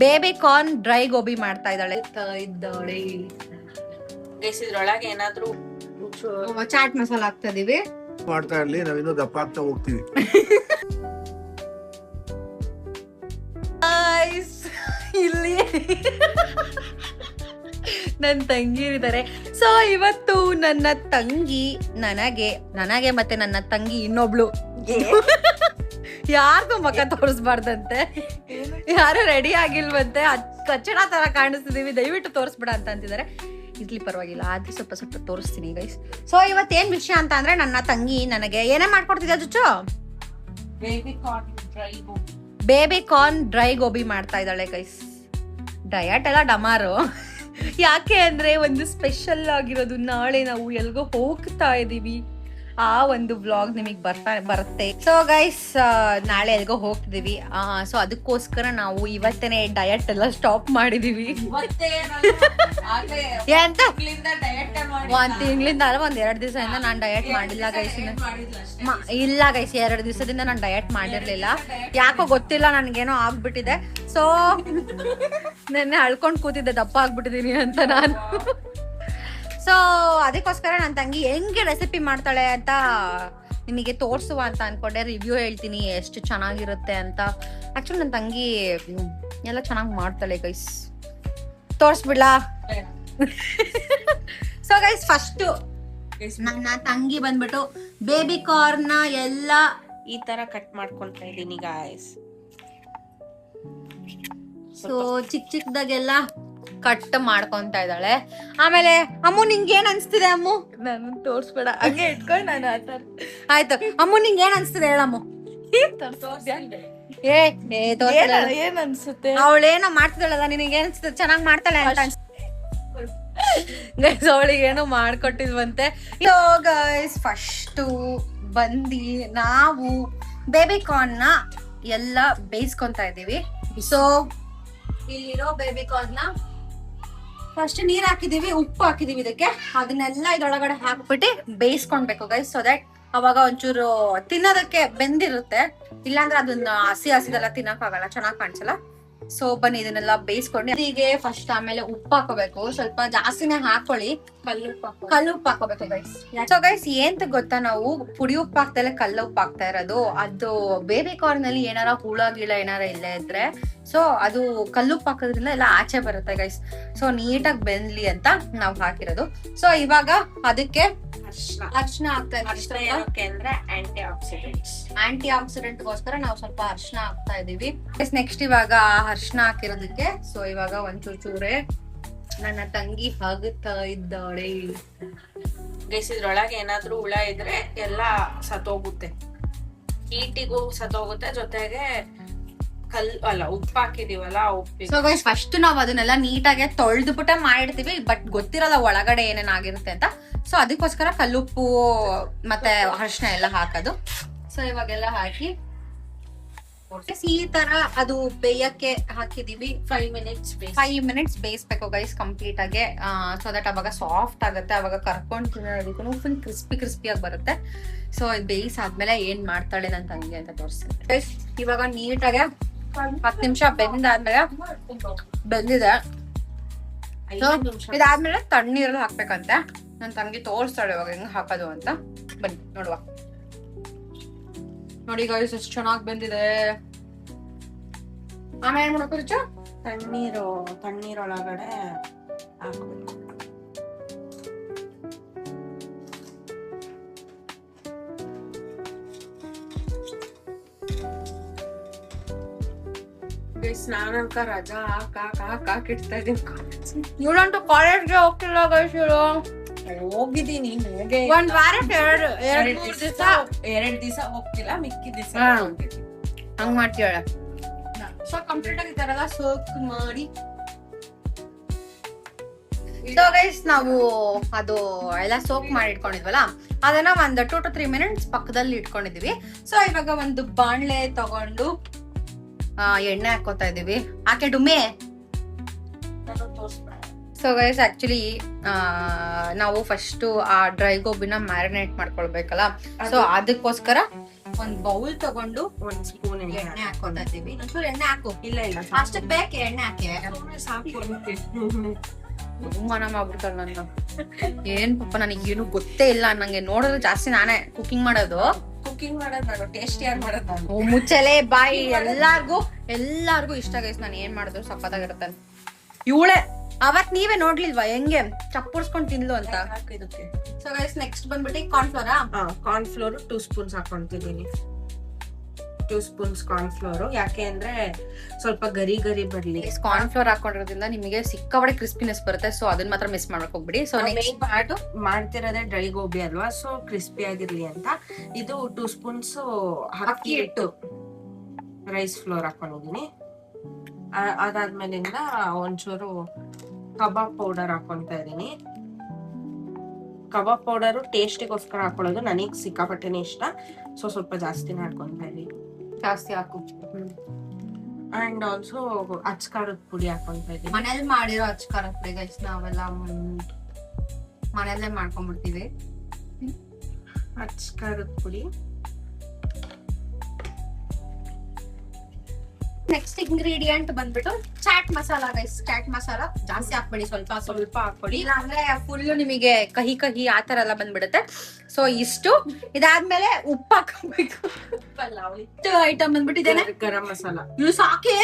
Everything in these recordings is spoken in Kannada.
ಬೇಬಿ ಕಾರ್ನ್ ಡ್ರೈ ಗೋಬಿ ಮಾಡ್ತಾ ಇದ್ದಾಳೆ. ಇದ್ರೊಳಗೆ ಏನಾದ್ರು ಚಾಟ್ ಮಸಾಲ ಹಾಕ್ತಾ ಇದೀವಿ. ಮಾಡ್ತಾ ಇರ್ಲಿ, ನಾವಿನ್ನೂ ದಪ್ಪ ಆಗ್ತಾ ಹೋಗ್ತೀವಿ. ಇಲ್ಲಿ ನನ್ನ ತಂಗಿ ಇದ್ದಾರೆ. ಸೊ ಇವತ್ತು ನನ್ನ ತಂಗಿ ನನಗೆ ಮತ್ತೆ ನನ್ನ ತಂಗಿ ಇನ್ನೊಬ್ಳು ಯಾರ್ದು ಮುಖ ತೋರಿಸ್ಬಾರ್ದಂತೆ, ಯಾರು ರೆಡಿ ಆಗಿಲ್ವಂತೆ, ಕಚ್ಚಡ ತರ ಕಾಣಿಸ್ತಿದೀವಿ, ದಯವಿಟ್ಟು ತೋರಿಸ್ಬಿಡ ಅಂತ ಅಂತಿದ್ದಾರೆ. ಇರ್ಲಿ ಪರವಾಗಿಲ್ಲ, ಆದ್ರೆ ಸ್ವಲ್ಪ ತೋರಿಸ್ತೀನಿ ಗೈಸ್. ಸೊ ಇವತ್ತೇನ್ ವಿಷಯ ಅಂತ ಅಂದ್ರೆ, ನನ್ನ ತಂಗಿ ನನಗೆ ಏನೇ ಮಾಡ್ಕೊಡ್ತಿದ್ಯಾ ಜುಚ್ಚು? ಬೇಬಿ ಕಾರ್ನ್ ಡ್ರೈ ಗೋಬಿ ಮಾಡ್ತಾ ಇದ್ದಾಳೆ ಗೈಸ್. ಡಯಟ್ ಎಲ್ಲ ಡಮಾರು. ಯಾಕೆ ಅಂದ್ರೆ ಒಂದು ಸ್ಪೆಷಲ್ ಆಗಿರೋದು, ನಾಳೆ ನಾವು ಎಲ್ಗೋ ಹೋಗ್ತಾ ಇದೀವಿ, ಆ ಒಂದು ವ್ಲಾಗ್ ನಿಮಗ್ ಬರುತ್ತೆ. ಸೊ ಗೈಸ್ ನಾಳೆ ಎಲ್ಗೋ ಹೋಗ್ತಿದೀವಿ, ಸೊ ಅದಕ್ಕೋಸ್ಕರ ನಾವು ಇವತ್ತೇನೆ ಡಯಟ್ ಎಲ್ಲ ಸ್ಟಾಪ್ ಮಾಡಿದೀವಿ. ಎಂತ ಒಂದ್ ತಿಂಗಳಿಂದ ಅಲ್ಲ, ಒಂದ್ 2 ದಿವಸದಿಂದ ನಾನು ಡಯಟ್ ಮಾಡಿಲ್ಲ ಗೈಸ್. ಇಲ್ಲ ಗೈಸ್, 2 ದಿವಸದಿಂದ ನಾನು ಡಯಟ್ ಮಾಡಿರ್ಲಿಲ್ಲ. ಯಾಕೋ ಗೊತ್ತಿಲ್ಲ, ನನ್ಗೇನೋ ಆಗ್ಬಿಟ್ಟಿದೆ. ಸೊ ನೆನ್ನೆ ಅಳ್ಕೊಂಡ್ ಕೂತಿದ್ದೆ ದಪ್ಪ ಆಗ್ಬಿಟ್ಟಿದೀನಿ ಅಂತ ನಾನು. ಸೊ ಅದಕ್ಕೋಸ್ಕರ ನನ್ನ ತಂಗಿ ಹೆಂಗೆ ರೆಸಿಪಿ ಮಾಡ್ತಾಳೆ ಅಂತ ನಿಮಗೆ ತೋರಿಸುವ ಅಂತ ಅನ್ಕೊಂಡೆ. ರಿವ್ಯೂ ಹೇಳ್ತೀನಿ ಎಷ್ಟು ಚೆನ್ನಾಗಿರುತ್ತೆ ಅಂತ. ಆಕ್ಚುಲಿ ನನ್ನ ತಂಗಿ ಎಲ್ಲ ಚೆನ್ನಾಗಿ ಮಾಡ್ತಾಳೆ ಗೈಸ್. ತೋರಿಸ್ಬಿಡ್ಲಾ? ಸೊ ಗೈಸ್ ಫಸ್ಟ್ ನನ್ನ ತಂಗಿ ಬಂದ್ಬಿಟ್ಟು ಬೇಬಿ ಕಾರ್ನ್ ಎಲ್ಲ ಈ ತರ ಕಟ್ ಮಾಡ್ಕೊಳ್ತಾ ಇದೀನಿ ಗಾಯ್ಸ್. ಸೊ ಚಿಕ್ಕದಾಗೆಲ್ಲ ಕಟ್ ಮಾಡ್ಕೊಂತ ಇದ್ದಾಳೆ. ಆಮೇಲೆ ಅಮ್ಮು ನಿಂಗೆ ಏನ್ ಅನ್ಸ್ತಿದೆ? ಅಮ್ಮು ನಾನು ತೋರ್ಸ್ಬೇಡ, ಹಂಗೆ ಇಟ್ಕೊಂಡು ನಾನು ಆಯ್ತು. ಅಮ್ಮು ನಿಂಗೆ ಏನ್ ಅನ್ಸ್ತಿದೆ ಹೇಳಮ್ಮು? ಏನ್ ಅನ್ಸುತ್ತೆ? ಅವಳೇನೋ ಮಾಡ್ತಿದ್ದಾಳಲ್ಲ, ನಿನಗೆ ಏನ್ ಅನ್ಸುತ್ತೆ? ಚೆನ್ನಾಗ್ ಮಾಡ್ತಾಳೆ ಅಂತ ಅವಳಿಗೆ ಏನೋ ಮಾಡ್ಕೊಟ್ಟಿದ್ವಂತೆ. ಸೊ ಗೈಸ್ ಫಸ್ಟ್ ಬಂದಿ ನಾವು ಬೇಬಿ ಕಾರ್ನ್ ನ ಎಲ್ಲ ಬೇಯಿಸ್ಕೊಂತ ಇದೀವಿ. ಸೊ ಇಲ್ಲಿರೋ ಬೇಬಿ ಕಾರ್ನ್ ನ ಫಸ್ಟ್ ನೀರ್ ಹಾಕಿದೀವಿ, ಉಪ್ಪು ಹಾಕಿದೀವಿ ಇದಕ್ಕೆ. ಅದನ್ನೆಲ್ಲ ಇದ್ರೊಳಗಡೆ ಹಾಕ್ಬಿಟ್ಟು ಬೇಯಿಸ್ಕೊಳ್ಬೇಕು ಗೈಸ್. ಸೊ ದಟ್ ಅವಾಗ ಒಂಚೂರು ತಿನ್ನೋದಕ್ಕೆ ಬೆಂದಿರುತ್ತೆ. ಇಲ್ಲಾಂದ್ರೆ ಅದನ್ನ ಹಸಿದೆಲ್ಲ ತಿನ್ನಕ್ ಆಗಲ್ಲ, ಚೆನ್ನಾಗ್ ಕಾಣಿಸಲ್ಲ. ಸೊ ಬನ್ನಿ ಇದನ್ನೆಲ್ಲ ಬೇಯಿಸ್ಕೊಂಡು ಹೀಗೆ ಫಸ್ಟ್. ಆಮೇಲೆ ಉಪ್ಪು ಹಾಕೋಬೇಕು, ಸ್ವಲ್ಪ ಜಾಸ್ತಿನೇ ಹಾಕೊಳ್ಳಿ. ಕಲ್ಲುಪ್ಪು ಹಾಕೋಬೇಕು ಗೈಸ್. ಸೊ ಗೈಸ್ ಏಂತ ಗೊತ್ತಾ, ನಾವು ಪುಡಿ ಉಪ್ಪು ಹಾಕ್ತಲೇ ಕಲ್ಲು ಉಪ್ಪು ಹಾಕ್ತಾ ಇರೋದು. ಅದು ಬೇಬಿ ಕಾರ್ನ್ ನಲ್ಲಿ ಏನಾರ ಹುಳ ಗಿಳ ಏನಾರ ಇಲ್ಲೇ ಇದ್ರೆ, ಸೊ ಅದು ಕಲ್ಲುಪ್ಪು ಹಾಕೋದ್ರಿಂದ ಎಲ್ಲ ಆಚೆ ಬರುತ್ತೆ ಗೈಸ್. ಸೊ ನೀಟಾಗಿ ಬೆಂದ್ಲಿ ಅಂತ ನಾವು ಹಾಕಿರೋದು. ಸೊ ಇವಾಗ ಅದಕ್ಕೆ ಅರ್ಶಿನ ಹಾಕ್ತಾ ಇದ್ದೀವಿ. ಅಂದ್ರೆ ಆಂಟಿ ಆಕ್ಸಿಡೆಂಟ್ ಗೋಸ್ಕರ ನಾವು ಸ್ವಲ್ಪ ಅರ್ಶಿನ ಹಾಕ್ತಾ ಇದೀವಿ. ನೆಕ್ಸ್ಟ್ ಇವಾಗ ಅರ್ಶಿನ ಹಾಕಿರೋದಕ್ಕೆ ಸೊ ಇವಾಗ ಒಂಚೂರೇ ನನ್ನ ತಂಗಿ ಹಾಗುತ್ತಾ ಇದ್ದಾಳೆ ಗೈಸ್. ಇದ್ರೊಳಗೆ ಏನಾದ್ರೂ ಹುಳ ಇದ್ರೆ ಎಲ್ಲ ಸತ್ತೋಗುತ್ತೆ, ಹೀಟಿಗೂ ಸತ್ತೋಗುತ್ತೆ, ಜೊತೆಗೆ ಉಪ್ಪು ಹಾಕಿದೀವಲ್ಲ ಉಪ್ಪು. ಸೊ ಗೈಸ್ ಫಸ್ಟ್ ನಾವ್ ಅದನ್ನೆಲ್ಲ ನೀಟಾಗಿ ತೊಳೆದ್ಬಿಟ್ಟೆ ಮಾಡಿರ್ತೀವಿ, ಬಟ್ ಗೊತ್ತಿರಲ್ಲ ಒಳಗಡೆ ಏನೇನಾಗಿರುತ್ತೆ ಅಂತ. ಸೊ ಅದಕ್ಕೋಸ್ಕರ ಕಲ್ಲುಪ್ಪು ಮತ್ತೆ ಅರಿಶಿನ ಎಲ್ಲ ಹಾಕೋದು. ಸೊ ಇವಾಗೆಲ್ಲ ಹಾಕಿ ಈ ತರ ಅದು ಬೇಯಕ್ಕೆ ಹಾಕಿದೀವಿ. 5 ಮಿನಿಟ್ಸ್ ಬೇಯಿಸ್ಬೇಕು ಗೈಸ್ ಕಂಪ್ಲೀಟ್ ಆಗಿ. ಸೊ ದಟ್ ಅವಾಗ ಸಾಫ್ಟ್ ಆಗುತ್ತೆ, ಅವಾಗ ಕರ್ಕೊಂಡು ತಿನ್ನೋದಕ್ಕೂ ಫುಲ್ ಕ್ರಿಸ್ಪಿಯಾಗಿ ಬರುತ್ತೆ. ಸೊ ಇದು ಬೇಯಿಸಾದ್ಮೇಲೆ ಏನ್ ಮಾಡ್ತಾಳೆ ನನ್ನ ತಂಗಿ ಅಂತ ತೋರಿಸ್ತೀನಿ ಗೈಸ್. ಇವಾಗ ನೀಟಾಗೆ 10 ನಿಮಿಷ ಬೆಂದಾದ್ಮೇಲೆ ಬೆಂದಿದೆ. ಇದಾದ್ಮೇಲೆ ತಣ್ಣೀರಲ್ಲಿ ಹಾಕ್ಬೇಕಂತೆ. ನನ್ ತಂಗಿ ತೋರಿಸ್ತಾಳೆ ಇವಾಗ ಹೆಂಗ್ ಹಾಕೋದು ಅಂತ. ಬನ್ನಿ ನೋಡುವ. ನೋಡಿ ಗೈಸ್ ಎಷ್ಟು ಚೆನ್ನಾಗಿ ಬೆಂದಿದೆ. ಆಮೇಲೆ ಏನ್ ಮಾಡ್ಬೇಕು? ತಣ್ಣೀರೊಳಗಡೆ ಹಾಕ್ಬೇಕು. ಸ್ನಾನಕ ರಜಾ ಹಾಕಿಡ್ತಾ ಇದೀನಿ. ಇವಳಂತೂ ಕಾಲೇಜ್ಗೆ ಹೋಗ್ತಿಲ್ಲ ಗೈಸ್. ಹೋಗಿದ್ದೀನಿ, ಒಂದ್ ವಾರಕ್ಕೆ 2 ದಿವಸ ಹೋಗ್ತಿಲ್ಲ, ಮಿಕ್ಕಿ ದಿವಸ ಹಂಗ್ ಮಾಡ್ತೀವಳ. ಸೊ ಕಂಪ್ಲೀಟ್ ಆಗಿ ತರಲ್ಲ ಸೋಕ್ ಮಾಡಿ. ಸೊ ಗೈಸ್ ನಾವು ಅದು ಎಲ್ಲ ಸೋಕ್ ಮಾಡಿ ಇಟ್ಕೊಂಡಿದ್ವಲ್ಲ, ಅದನ್ನ ಒಂದು 2 to 3 ಮಿನಿಟ್ಸ್ ಪಕ್ಕದಲ್ಲಿ ಇಟ್ಕೊಂಡಿದೀವಿ. ಸೊ ಇವಾಗ ಒಂದು ಬಾಣ್ಲೆ ತಗೊಂಡು ಎಣ್ಣೆ ಹಾಕೋತಾ ಇದೀವಿ. ಆಕೆ ಡುಮ್ಮೆ. ಸೊ ಗೈಸ್ ಆಕ್ಚುಲಿ ನಾವು ಫಸ್ಟ್ ಆ ಡ್ರೈ ಗೋಬಿನ ಮ್ಯಾರಿನೇಟ್ ಮಾಡ್ಕೊಳ್ಬೇಕಲ್ಲ. ಸೊ ಅದಕ್ಕೋಸ್ಕರ ಒಂದ್ ಬೌಲ್ ತಗೊಂಡು 1 ಸ್ಪೂನ್ ಎಣ್ಣೆ ಹಾಕೋತಾ ಇದೀವಿ. ಇನ್ನೊಂಚೂರು ಎಣ್ಣೆ ಹಾಕು. ಇಲ್ಲ ಅಷ್ಟಕ್ ಬೇಕೆ ಎಣ್ಣೆ ಹಾಕಿ. ಸಾಕು. ಅವಮಾನ ಮಾಡ್ಬಿಡ್ತಾಳ ನನ್ನ. ಏನ್ ಪಾಪ ನನಗೇನು ಗೊತ್ತೇ ಇಲ್ಲ, ನಂಗೆ ನೋಡಿದ್ರೆ ಜಾಸ್ತಿ ನಾನೇ ಕುಕಿಂಗ್ ಮಾಡೋದು. ಕುಕಿಂಗ್ ಮಾಡೋದು ನಾನು, ಟೇಸ್ಟಿಯಾಗಿ ಮಾಡೋದು ನಾನು. ಮುಚ್ಚಲೆ ಬಾಯಿ. ಎಲ್ಲಾರ್ಗು ಇಷ್ಟ ಗೈಸ್, ನಾನು ಏನ್ ಮಾಡಿದ್ರು ಸಕ್ಕತ್ತಾಗಿರುತ್ತೆ. ಇವಳೆ ಅವತ್ ನೀವೇ ನೋಡ್ಲಿಲ್ವಾ ಹೆಂಗೆ ಚಪ್ಪುರ್ಸ್ಕೊಂಡ್ ತಿನ್ಲು ಅಂತ. ಇದಕ್ಕೆ ಸೊ ಗೈಸ್ ನೆಕ್ಸ್ಟ್ ಬಂದ್ಬಿಟ್ಟು ಕಾರ್ನ್ಫ್ಲೋರಾ. ಕಾರ್ನ್ ಫ್ಲೋರ್ 2 ಸ್ಪೂನ್ಸ್ ಹಾಕೊಂತಿದ್ದೀನಿ. 2 ಸ್ಪೂನ್ಸ್ ಕಾರ್ನ್ ಫ್ಲೋರ್. ಯಾಕೆ ಅಂದ್ರೆ ಸ್ವಲ್ಪ ಗರಿ ಗರಿ ಬರ್ಲಿ. ಕಾರ್ನ್ಫ್ಲೋರ್ ಹಾಕೊಂಡಿರೋದ್ರಿಂದ ನಿಮಗೆ ಸಿಕ್ಕಾಪಟ್ಟೆ ಕ್ರಿಸ್ಪಿನೆಸ್ ಬರುತ್ತೆ. ಸೊ ಅದನ್ನ ಮಾತ್ರ ಮಿಸ್ ಮಾಡಕ್ ಹೋಗ್ಬಿಡಿ. ಸೊ ನೆಕ್ಸ್ಟ್ ಮಾಡ್ತಿರೋದೇ ಡ್ರೈ ಗೋಬಿ ಅಲ್ವಾ, ಸೊ ಕ್ರಿಸ್ಪಿ ಆಗಿರ್ಲಿ ಅಂತ ಇದು 2 ಸ್ಪೂನ್ಸ್ ಅಕ್ಕಿ ಹಿಟ್ಟು ರೈಸ್ ಫ್ಲೋರ್ ಹಾಕೊಂಡಿದೀನಿ. ಅದಾದ್ಮೇಲಿಂದ ಒಂಚೂರು ಕಬಾಬ್ ಪೌಡರ್ ಹಾಕೊಂತ ಇದೀನಿ. ಕಬಾಬ್ ಪೌಡರ್ ಟೇಸ್ಟಿಗೋಸ್ಕರ ಹಾಕೊಳ್ಳೋದು, ನನಗ್ ಸಿಕ್ಕಾಪಟ್ಟೆನೆ ಇಷ್ಟ. ಸೊ ಸ್ವಲ್ಪ ಜಾಸ್ತಿನೇ ಹಾಕೊಂತ ಇದೀನಿ. ಜಾಸ್ತಿ ಹಾಕು. ಅಂಡ್ ಆಲ್ಸೋ ಅಚ್ಕಾರದ ಪುಡಿ ಹಾಕೊಂತ ಇದೀನಿ. ಮನೇಲಿ ಮಾಡಿರೋ ಅಚ್ಕಾರದ ಪುಡಿ ಗೈಸ್, ನಾವೆಲ್ಲ ಮನೆಯಲ್ಲೇ ಮಾಡ್ಕೊಂಡ್ಬಿಡ್ತೀವಿ. ಅಚ್ಕಾರದ ಪುಡಿ. ನೆಕ್ಸ್ಟ್ ಇಂಗ್ರೀಡಿಯಂಟ್ ಬಂದ್ಬಿಟ್ಟು ಚಾಟ್ ಮಸಾಲಾ ಗೈಸ್. ಚಾಟ್ ಮಸಾಲಾ ಜಾಸ್ತಿ ಹಾಕ್ಬೇಡಿ, ಸ್ವಲ್ಪ ಸ್ವಲ್ಪ ಹಾಕೊಳ್ಳಿ, ಇಲ್ಲ ಅಂದ್ರೆ ಫುಲ್ ನಿಮಗೆ ಕಹಿ ಕಹಿ ಆತರ ಎಲ್ಲ ಬಂದ್ಬಿಡುತ್ತೆ. ಸೊ ಇಷ್ಟು. ಇದಾದ್ಮೇಲೆ ಉಪ್ಪು ಹಾಕಬೇಕು. ಇಷ್ಟು ಐಟಮ್ ಬಂದ್ಬಿಟ್ಟಿದ್ದೇನೆ. ಗರಂ ಮಸಾಲ ಇವು ಸಾಕೆ.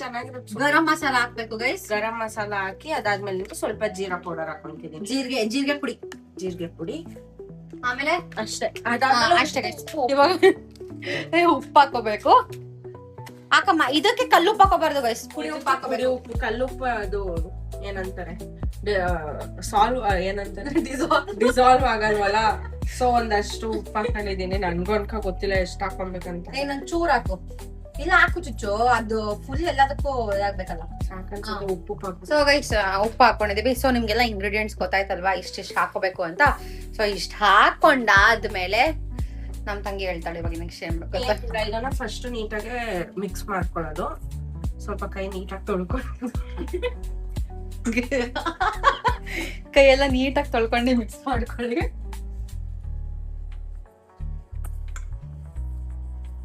ಚೆನ್ನಾಗಿರುತ್ತೆ. ಗರಂ ಮಸಾಲ ಹಾಕ್ಬೇಕು ಗೈಸ್. ಗರಂ ಮಸಾಲ ಹಾಕಿ ಅದಾದ್ಮೇಲೆ ಸ್ವಲ್ಪ ಜೀರಾ ಪೌಡರ್ ಹಾಕೊಂತಿದ್ದೀನಿ. ಜೀರಿಗೆ ಪುಡಿ. ಜೀರಿಗೆ ಪುಡಿ ಆಮೇಲೆ ಅಷ್ಟೇ. ಅಷ್ಟೇ ಗೈಸ್. ಇವಾಗ ಉಪ್ಪು ಹಾಕೋಬೇಕು. ಹಾಕಮ್ಮ. ಇದಕ್ಕೆ ಕಲ್ಲುಪ್ಪು ಹಾಕೋಬಾರ್ದು ಗೈಸ್, ಪುಡಿ ಉಪ್ಪು ಹಾಕೋಬೇಕು. ಉಪ್ಪು ಕಲ್ಲುಪ್ಪು ಅದು ಏನಂತಾರೆ, ಏನಂತಾರೆ ಡಿಸಾಲ್ವ್ ಆಗಲ್ವಲ್ಲ. ಸೊ ಒಂದಷ್ಟು ಉಪ್ಪು ಹಾಕೊಂಡಿದೀನಿ. ನನ್ಗೂ ಅನ್ಕ ಗೊತ್ತಿಲ್ಲ ಎಷ್ಟು ಹಾಕೊಬೇಕಂತ. ಇನ್ನೊಂದ್ ಚೂರ್ ಹಾಕು. ಇಲ್ಲ ಹಾಕು ಚುಚ್ಚು, ಅದು ಫುಲ್ ಎಲ್ಲದಕ್ಕೂ ಇದಾಗ್ಬೇಕಲ್ಲ. ಉಪ್ಪು ಸೊ ಗೈಸ್ ಉಪ್ಪು ಹಾಕೊಂಡಿದೀವಿ. ಸೊ ನಿಮ್ಗೆಲ್ಲ ಇಂಗ್ರೀಡಿಯೆಂಟ್ಸ್ ಗೊತ್ತಾಯ್ತಲ್ವಾ ಇಷ್ಟಿಷ್ಟು ಹಾಕೋಬೇಕು ಅಂತ. ಸೊ ಇಷ್ಟ ಹಾಕೊಂಡಾದ್ಮೇಲೆ ನಮ್ ತಂಗಿ ಹೇಳ್ತಾಳೆ ಇವಾಗ ನೆಕ್ಸ್ಟ್ ಏನ್ ಮಾಡ್ಬೇಕು. ಇದನ್ನ ಫಸ್ಟ್ ನೀಟಾಗಿ ಮಿಕ್ಸ್ ಮಾಡ್ಕೊಳ್ಳೋದು. ಸ್ವಲ್ಪ ಕೈ ನೀಟಾಗಿ ತೊಳ್ಕೊಂಡು ಕೈಯೆಲ್ಲ ನೀಟಾಗಿ ತೊಳ್ಕೊಂಡು ಮಿಕ್ಸ್ ಮಾಡ್ಕೊಳ್ಳಿ.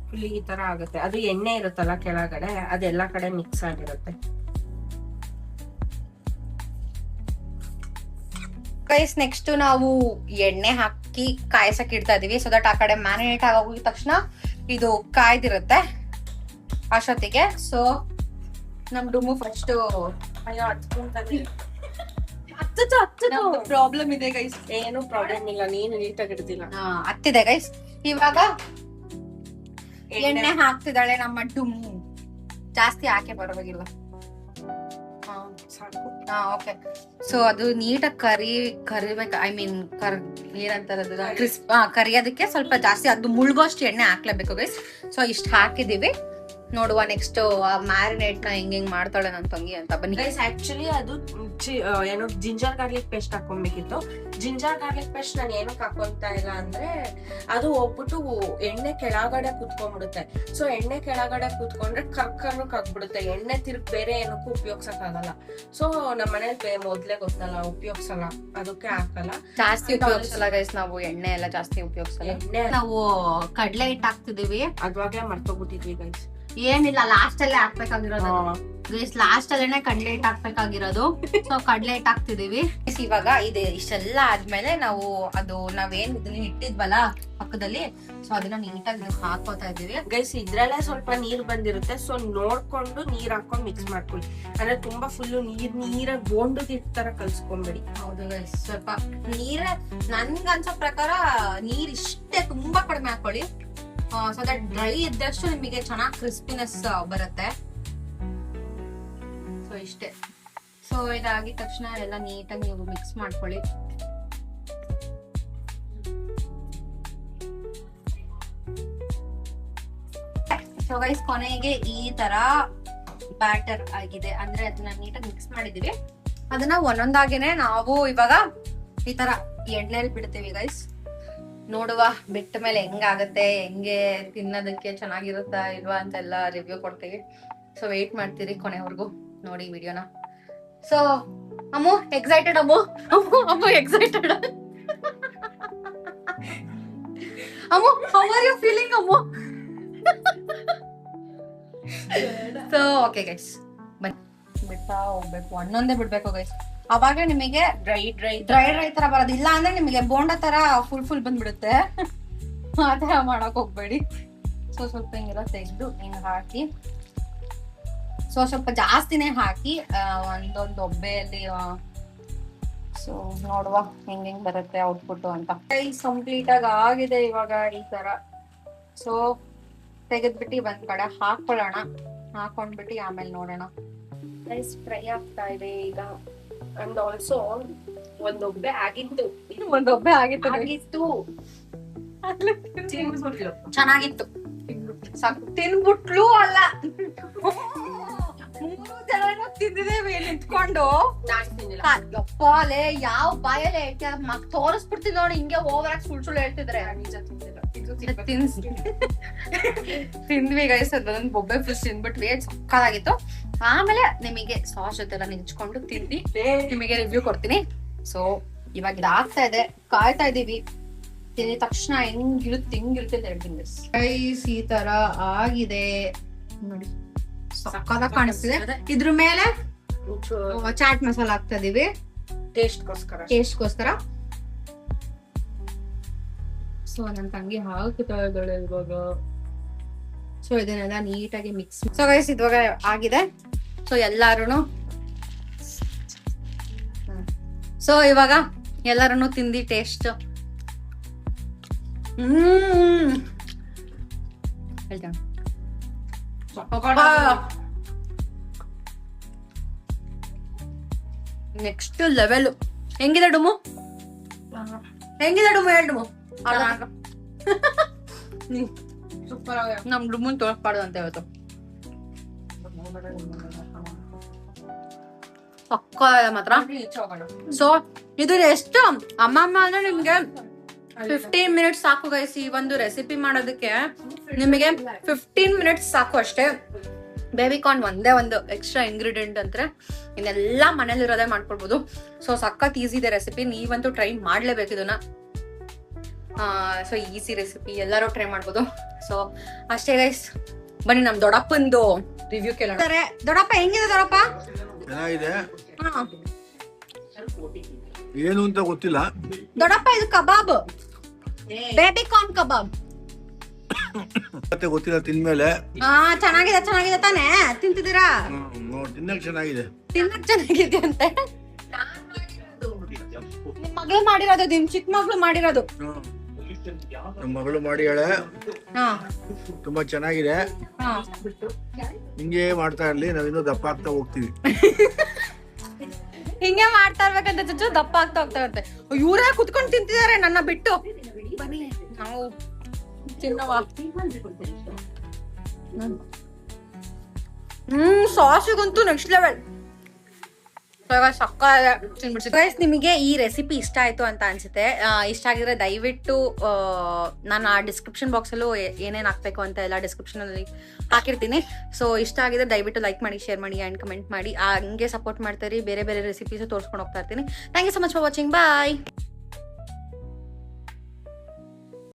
ಫುಲ್ ಈ ತರ ಆಗುತ್ತೆ. ಅದು ಎಣ್ಣೆ ಇರುತ್ತಲ್ಲ ಕೆಳಗಡೆ, ಅದೆಲ್ಲಾ ಕಡೆ ಮಿಕ್ಸ್ ಆಗಿರುತ್ತೆ. ಗೈಸ್ ನೆಕ್ಸ್ಟ್ ನಾವು ಎಣ್ಣೆ ಹಾಕಿ ಕಾಯ್ಸಕ್ ಇಡ್ತಾ ಇದೀವಿ. ಸೊ ದಟ್ ಆ ಕಡೆ ಮ್ಯಾರಿನೇಟ್ ಆಗೋಗಿದ ತಕ್ಷಣ ಇದು ಕಾಯ್ದಿರುತ್ತೆ ಅಷ್ಟೊತ್ತಿಗೆ. ಸೊ ನಮ್ ಡುಮ್ಮು ಫಸ್ಟ್ ಪ್ರಾಬ್ಲಮ್ ಇದೆ ಗೈಸ್. ಏನು ಪ್ರಾಬ್ಲಮ್ ಇಲ್ಲ, ನೀನು ನೀಟಾಗಿ ಇಡ್ತಿಲ್ಲ. ಹತ್ತಿದೆ ಗೈಸ್. ಇವಾಗ ಎಣ್ಣೆ ಹಾಕ್ತಿದ್ದಾಳೆ ನಮ್ಮ ಡುಮ್ಮು. ಜಾಸ್ತಿ ಹಾಕಿ ಬರೋವಾಗಿಲ್ಲ. ಓಕೆ. ಸೊ ಅದು ನೀಟಾಗಿ ಕರಿಬೇಕು. ಐ ಮೀನ್ ಏನಂತಾರ ಕ್ರಿಸ್ಪ್ ಕರಿಯೋದಕ್ಕೆ ಸ್ವಲ್ಪ ಜಾಸ್ತಿ ಅದು ಮುಳುಗೋಷ್ಟು ಎಣ್ಣೆ ಹಾಕ್ಲೇಬೇಕು ಗೈಸ್. ಸೊ ಇಷ್ಟು ಹಾಕಿದೀವಿ. ನೋಡುವ ನೆಕ್ಸ್ಟ್ ಮ್ಯಾರಿನೇಟ್ ನ ಹೆಂಗ್ ಮಾಡ್ತಾಳೆ ನನ್ ತಂಗಿ ಅಂತ. ಬನ್ನಿ ಗೈಸ್. ಆಕ್ಚುಲಿ ಅದು ಏನೋ ಜಿಂಜರ್ ಗಾರ್ಲಿಕ್ ಪೇಸ್ಟ್ ಹಾಕೊಬೇಕಿತ್ತು. ಜಿಂಜರ್ ಗಾರ್ಲಿಕ್ ಪೇಸ್ಟ್ ನಾನು ಏನಕ್ಕೆ ಹಾಕೊಂತ ಇಲ್ಲ ಅಂದ್ರೆ ಅದು ಹೋಗ್ಬಿಟ್ಟು ಎಣ್ಣೆ ಕೆಳಗಡೆ ಕುತ್ಕೊಂಡ್ಬಿಡುತ್ತೆ. ಸೊ ಎಣ್ಣೆ ಕೆಳಗಡೆ ಕುತ್ಕೊಂಡ್ರೆ ಕರ್ಕರ್ಬಿಡುತ್ತೆ. ಎಣ್ಣೆ ತಿರುಗಿ ಬೇರೆ ಏನಕ್ಕೂ ಉಪಯೋಗ್ಸಕ್ ಆಗಲ್ಲ. ಸೊ ನಮ್ಮ ಮನೇಲಿ ಮೊದ್ಲೇ ಗೊತ್ತಲ್ಲ ಉಪಯೋಗ್ಸಲ್ಲ, ಅದಕ್ಕೆ ಹಾಕಲ್ಲ. ಜಾಸ್ತಿ ಉಪಯೋಗಿಸಲ್ಲ ಗೈಸ್ ನಾವು ಎಣ್ಣೆ ಎಲ್ಲ ಜಾಸ್ತಿ ಉಪಯೋಗಿಸಲ್ಲ. ಎಣ್ಣೆ ನಾವು ಕಡ್ಲೆ ಹಿಟ್ಟು ಹಾಕ್ತಿದೀವಿ. ಅದ್ವಾಗ್ಲೇ ಮರ್ತೋಗ್ಬಿಟ್ಟಿದ್ವಿ ಗೈಸ್. ಏನಿಲ್ಲ, ಲಾಸ್ಟ್ ಅಲ್ಲೇ ಹಾಕ್ಬೇಕಾಗಿರೋದು ಗೈಸ್. ಲಾಸ್ಟ್ ಅಲ್ಲೇನೆ ಕಡ್ಲೆ ಹಿಟ್ಟು ಹಾಕ್ಬೇಕಾಗಿರೋದು. ಸೊ ಕಡ್ಲೆ ಹಿಟ್ಟು ಹಾಕ್ತಿದೀವಿ. ಇವಾಗ ಇದು ಇಷ್ಟೆಲ್ಲ ಆದ್ಮೇಲೆ ನಾವು ನಾವೇನ್ ಇದನ್ನ ಇಟ್ಟಿದ್ವಲ್ಲ ಪಕ್ಕದಲ್ಲಿ, ಸೊ ಅದನ್ನ ನೀಟಾಗಿ ಹಾಕೋತಾ ಇದೀವಿ ಗೈಸ್. ಇದ್ರಲ್ಲೇ ಸ್ವಲ್ಪ ನೀರ್ ಬಂದಿರುತ್ತೆ. ಸೊ ನೋಡ್ಕೊಂಡು ನೀರ್ ಹಾಕೊಂಡ್ ಮಿಕ್ಸ್ ಮಾಡ್ಕೊಳ್ಳಿ. ಅಂದ್ರೆ ತುಂಬಾ ಫುಲ್ ನೀರಾಗಿ ಬೋಂಡದ ಹಿಟ್ಟು ತರ ಕಲ್ಸ್ಕೊಂಬೇಡಿ. ಹೌದು ಗೈಸ್. ಸ್ವಲ್ಪ ನನ್ಗ ಅನ್ಸೋ ಪ್ರಕಾರ ನೀರ್ ಇಷ್ಟೇ ತುಂಬಾ ಕಡಿಮೆ ಹಾಕೊಳ್ಳಿ. ಸೊ ದಟ್ ಡ್ರೈ ಇದ್ದಷ್ಟು ನಿಮಗೆ ಚೆನ್ನಾಗಿ ಕ್ರಿಸ್ಪಿನೆಸ್ ಬರುತ್ತೆ. ಸೊ ಇಷ್ಟೇ. ಸೊ ಇದಾಗಿದ ತಕ್ಷಣ ಎಲ್ಲ ನೀಟಾಗಿ ನೀವು ಮಿಕ್ಸ್ ಮಾಡ್ಕೊಳ್ಳಿ. ಸೊ ಗೈಸ್ ಕೊನೆಗೆ ಈ ತರ ಬ್ಯಾಟರ್ ಆಗಿದೆ. ಅಂದ್ರೆ ಅದನ್ನ ನೀಟಾಗಿ ಮಿಕ್ಸ್ ಮಾಡಿದೀವಿ. ಅದನ್ನ ಒಂದೊಂದಾಗಿನೇ ನಾವು ಇವಾಗ ಈ ತರ ಎಣ್ಣೆಲಿ ಬಿಡ್ತೀವಿ ಗೈಸ್. ನೋಡುವ ಬಿಟ್ಟ ಮೇಲೆ ಹೆಂಗಾಗತ್ತೆ, ಹೆಂಗೆ ತಿನ್ನೋದಕ್ಕೆ ಚೆನ್ನಾಗಿರುತ್ತಾ ಇಲ್ವಾ ಅಂತೆಲ್ಲ ರಿವ್ಯೂ ಕೊಡ್ತೀವಿ. ಸೊ ವೇಟ್ ಮಾಡ್ತೀರಿ ಕೊನೆವರೆಗೂ ನೋಡಿ ವಿಡಿಯೋನ. So Ammu excited. Ammu excited. Ammu how are you feeling Ammu? So okay guys ಬನ್ನಿ ಬಿಡ್ತಾ ಹೋಗ್ಬೇಕು, ಒಂದೊಂದೇ ಬಿಡ್ಬೇಕು ಗೈಸ್. ಅವಾಗ ನಿಮಗೆ ಡ್ರೈ ಡ್ರೈ ತರ ಬರೋದಿಲ್ಲ ಅಂದ್ರೆ ನಿಮಗೆ ಬೋಂಡ ತರ ಫುಲ್ ಬಂದ್ಬಿಡುತ್ತೆ. ಆ ತರ ಮಾಡಕ್ ಹೋಗ್ಬೇಡಿ. ಸೊ ಸ್ವಲ್ಪ ಹಿಂಗೆಲ್ಲ ತೆಗೆದು ಹಿಂಗ್ ಹಾಕಿ, ಸೊ ಸ್ವಲ್ಪ ಜಾಸ್ತಿನೇ ಹಾಕಿ ಒಂದೊಂದು ಒಬ್ಬೆಯಲ್ಲಿ. ಸೊ ನೋಡುವ ಹೆಂಗ್ ಬರುತ್ತೆ ಔಟ್ಪುಟ್ ಅಂತ. ಕಂಪ್ಲೀಟ್ ಆಗಿ ಆಗಿದೆ ಇವಾಗ ಈ ತರ. ಸೊ ತೆಗೆದ್ಬಿಟ್ಟು ಒಂದ್ ಕಡೆ ಹಾಕೊಳ್ಳೋಣ, ಹಾಕೊಂಡ್ಬಿಟ್ಟು ಆಮೇಲೆ ನೋಡೋಣ. ರೈಸ್ ಫ್ರೈ ಆಗ್ತಾ ಇದೆ ಈಗ. ಅಂಡ್ ಆಲ್ಸೋ ಒಂದೊಬ್ಬೆ ಆಗಿತ್ತು, ಒಂದೊಬ್ಬೆ ಆಗಿತ್ತು, ಚೆನ್ನಾಗಿತ್ತು. ತಿನ್ಬಿಟ್ಲು ಅಲ್ಲ, 3 ಜನ ತಿಂದಿದ್ದೇವೆ ನಿಂತ್ಕೊಂಡು. ಯಪ್ಪಾಲೆ ಯಾವ ಬಾಯಲ್ಲೇ ತೋರಿಸ್ಬಿಡ್ತಿದ್ ನೋಡಿ, ಹಿಂಗೆ ಓವರ್ ಆಗಿ ಸುಳ್ಳು ಹೇಳ್ತಿದ್ರೆ. ತಿಂದ್ವಿ ಗೈಸ್, ಅದೊಂದು ಬೊಬ್ಬೆ ಫಿಶ್ ತಿಂದ್ಬಿಟ್ವಿ, ಸಕ್ಕತ್ತಾಗಿತ್ತು. ಆಮೇಲೆ ನಿಮಗೆ ಸಾಸ್ ಜೊತೆಲ್ಲ ನಿಂಚ್ಕೊಂಡು ತಿಂದು ನಿಮಗೆ ರಿವ್ಯೂ ಕೊಡ್ತೀನಿ. ಸೊ ಇವಾಗ ಇದಾಗ್ತಾ ಇದೆ, ಕಾಯ್ತಾ ಇದೀವಿ. ತಿಂದಿದ ತಕ್ಷಣ ಹೆಂಗಿರುತ್ತೆ ಹೇಳ್ತೀನಿ ಗೈಸ್. ಈ ತರ ಆಗಿದೆ ನೋಡಿ, ಸಕ್ಕತ್ತಾಗಿ ಕಾಣಿಸ್ತಿದೆ. ಇದ್ರ ಮೇಲೆ ಚಾಟ್ ಮಸಾಲ ಹಾಕ್ತಾ ಇದೀವಿ ಟೇಸ್ಟ್ಗೋಸ್ಕರ. ಸೊ ನನ್ನ ತಂಗಿ ಹಾಕ್ತಾ ಇದ್ದಾಳೆ ಇವಾಗ. ಸೊ ಇದನ್ನೆಲ್ಲ ನೀಟಾಗಿ ಮಿಕ್ಸ್. ಸೊ ಗೈಸ್ ಇವಾಗ ಆಗಿದೆ. ಸೊ ಎಲ್ಲಾರು ಇವಾಗ ಎಲ್ಲಾರು ತಿಂದಿ ಟೇಸ್ಟ್ ಹೇಳ್ತೇನೆ. Next level. ಹೆಂಗಿದೆ ಡುಮು? ಹೇಳ್ಡುಮು ನಮ್ ಡುಮ್ಮನ್ ತೋರಿಸ್ಬಾರ್ದು ಅಂತ ಇವತ್ತು. ಪಕ್ಕ ಮಾತ್ರ. ಸೊ ಇದು ಎಷ್ಟು ಅಮ್ಮ ಅಂದ್ರೆ ನಿಮ್ಗೆ 15 ಮಿನಿಟ್ಸ್ ಸಾಕು ಗೈಸ್. ಈ ಒಂದು ರೆಸಿಪಿ ಮಾಡೋದಕ್ಕೆ ನಿಮಗೆ 15 ಮಿನಿಟ್ಸ್ ಸಾಕು ಅಷ್ಟೇ. ಬೇಬಿಕಾರ್ನ್ ಒಂದೇ ಒಂದು ಎಕ್ಸ್ಟ್ರಾ ಇಂಗ್ರೀಡಿಯೆಂಟ್ ಅಂದ್ರೆ ಇನ್ನೆಲ್ಲ ಮನೇಲಿರೋದೇ ಮಾಡ್ಕೊಳ್ಬಹುದು. ಸೊ ಸಖತ್ ಈಸಿ ಇದೆ ರೆಸಿಪಿ, ನೀವಂತೂ ಟ್ರೈ ಮಾಡ್ಲೇಬೇಕು ಇದನ್ನ. ಸೊ ಈಸಿ ರೆಸಿಪಿ, ಎಲ್ಲರೂ ಟ್ರೈ ಮಾಡ್ಬೋದು. ಸೊ ಅಷ್ಟೇ ಗೈಸ್, ಬನ್ನಿ ನಮ್ ದೊಡ್ಡಪ್ಪಂದು ರಿವ್ಯೂ ಕೇಳೋಣ. ದೊಡ್ಡಪ್ಪ ಹೆಂಗಿದೆ? ದೊಡ್ಡಪ್ಪ ಚೆನ್ನಾಗಿದೆ, ಏನು ಅಂತ ಗೊತ್ತಿಲ್ಲ. ದೊಡ್ಡಪ್ಪ ಇದು ಕಬಾಬ್, ಬೇಬಿಕಾರ್ನ್ ಕಬಾಬ್ ಮತ್ತೆ ಗೊತ್ತಿಲ್ಲ. ತಿಂದ್ಮೇಲೆ ಚೆನ್ನಾಗಿದೆ ತಾನೇ? ತಿಂತಿದ್ದೀರಾ? ತಿನ್ನಕ್ ಚೆನ್ನಾಗಿದೆ ಅಂತೆ. ನಿಮ್ ಮಗಳು ಮಾಡಿರೋದು, ನಿಮ್ ಚಿಕ್ಕ ಮಗಳು ಮಾಡಿರೋದು. ನಮ್ಮ ಮಗಳು ಮಾಡಿಯಾಳೆ, ತುಂಬಾ ಚೆನ್ನಾಗಿದೆ. ಹಿಂಗೆ ಮಾಡ್ತಾ ಇರ್ಲಿ, ನಾವಿನ್ನೂ ದಪ್ಪ ಆಗ್ತಾ ಹೋಗ್ತೀವಿ. ಹಿಂಗೆ ಮಾಡ್ತಾ ಇರ್ಬೇಕಂತ ಚುಚ್ಚು ದಪ್ಪ ಆಗ್ತಾ ಹೋಗ್ತಾ ಇರುತ್ತೆ. ಇವರೇ ಕುತ್ಕೊಂಡು ತಿಂತಿದ್ದಾರೆ ನನ್ನ ಬಿಟ್ಟು. ಬನ್ನಿ ನಾವು ತಿನ್ನವ. ಸಾಸಿಗಂತೂ ನೆಕ್ಸ್ಟ್ ಲೆವೆಲ್. ನಿಮಗೆ ಈ ರೆಸಿಪಿ ಇಷ್ಟ ಆಯ್ತು ಅಂತ ಅನ್ಸುತ್ತೆ. ಇಷ್ಟ ಆಗಿದ್ರೆ ದಯವಿಟ್ಟು ನಾನು ಆ ಡಿಸ್ಕ್ರಿಪ್ಷನ್ ಬಾಕ್ಸ್ ಅಲ್ಲೂ ಏನೇನ್ ಹಾಕ್ಬೇಕು ಅಂತ ಎಲ್ಲ ಡಿಸ್ಕ್ರಿಪ್ಷನ್ ಅಲ್ಲಿ ಹಾಕಿರ್ತೀನಿ. ಸೊ ಇಷ್ಟ ಆಗಿದ್ರೆ ದಯವಿಟ್ಟು ಲೈಕ್ ಮಾಡಿ, ಶೇರ್ ಮಾಡಿ ಅಂಡ್ ಕಮೆಂಟ್ ಮಾಡಿ. ಹಂಗೆ ಸಪೋರ್ಟ್ ಮಾಡ್ತಾ ಇರಿ. ಬೇರೆ ರೆಸಿಪೀಸ್ ತೋರಿಸ್ಕೊಂಡು ಹೋಗ್ತಾ ಇರ್ತೀನಿ. Thank you so much for watching. Bye.